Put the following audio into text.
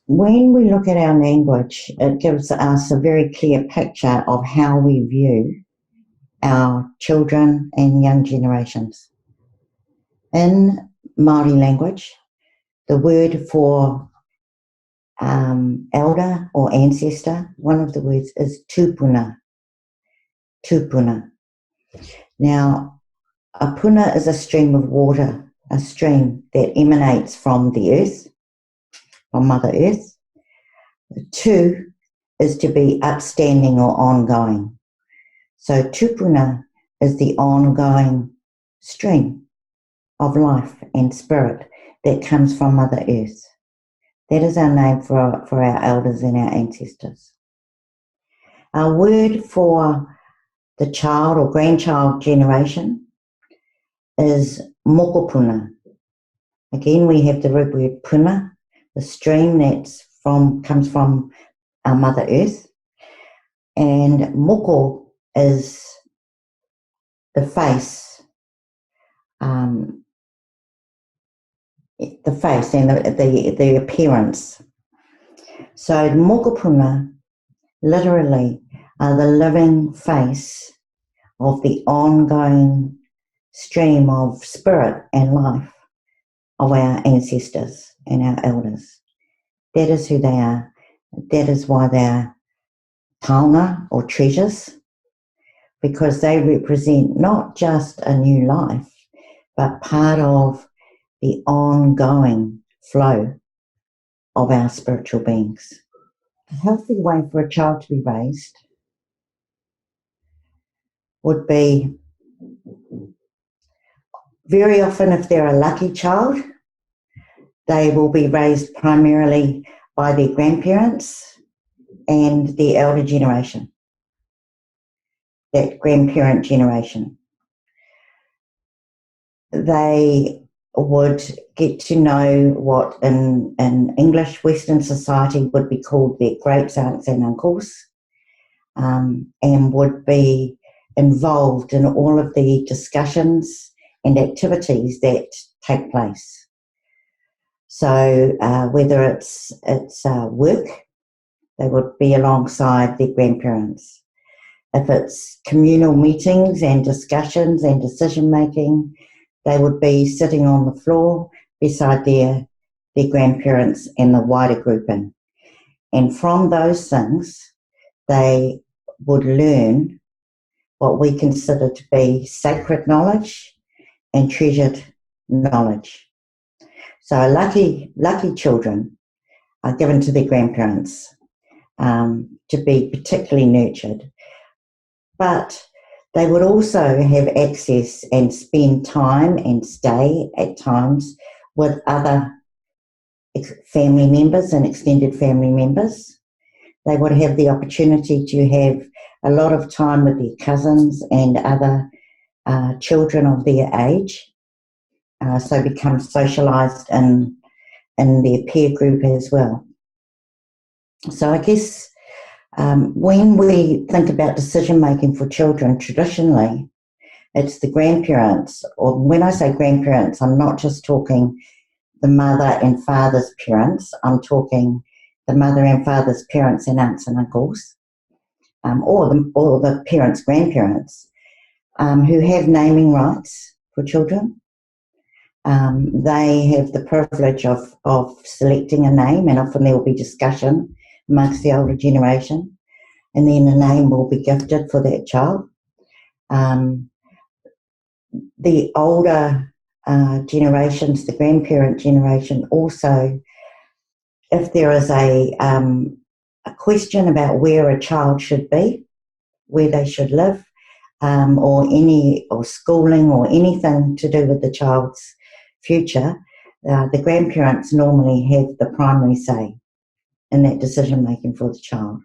when we look at our language, it gives us a very clear picture of how we view our children and young generations. In Māori language, the word for elder or ancestor, one of the words is tūpuna. Tūpuna. Now, a puna is a stream of water, a stream that emanates from the earth, from Mother Earth. Tu is to be upstanding or ongoing. So tūpuna is the ongoing stream of life and spirit that comes from Mother Earth. That is our name for our elders and our ancestors. Our word for the child or grandchild generation is mokopuna. Again, we have the root word puna, the stream comes from our Mother Earth, and moko is the face, and the appearance. So mokopuna literally are the living face of the ongoing stream of spirit and life of our ancestors and our elders. That is who they are. That is why they are taonga or treasures, because they represent not just a new life, but part of the ongoing flow of our spiritual beings. A healthy way for a child to be raised would be, very often if they're a lucky child, they will be raised primarily by their grandparents and the elder generation, that grandparent generation. They would get to know what in English Western society would be called their great aunts and uncles, and would be involved in all of the discussions and activities that take place. So whether it's work, they would be alongside their grandparents. If it's communal meetings and discussions and decision making, they would be sitting on the floor beside their grandparents and the wider grouping. And from those things, they would learn what we consider to be sacred knowledge and treasured knowledge. So lucky children are given to their grandparents to be particularly nurtured. But they would also have access and spend time and stay at times with other family members and extended family members. They would have the opportunity to have a lot of time with their cousins and other children of their age, so become socialised in their peer group as well. So I guess when we think about decision making for children, traditionally it's the grandparents, or when I say grandparents, I'm not just talking the mother and father's parents, I'm talking the mother and father's parents and aunts and uncles, or the parents' grandparents, who have naming rights for children. They have the privilege of selecting a name, and often there will be discussion amongst the older generation, and then a name will be gifted for that child. The older generations, the grandparent generation, also, if there is a question about where a child should be, where they should live, or schooling or anything to do with the child's future, the grandparents normally have the primary say in that decision making for the child.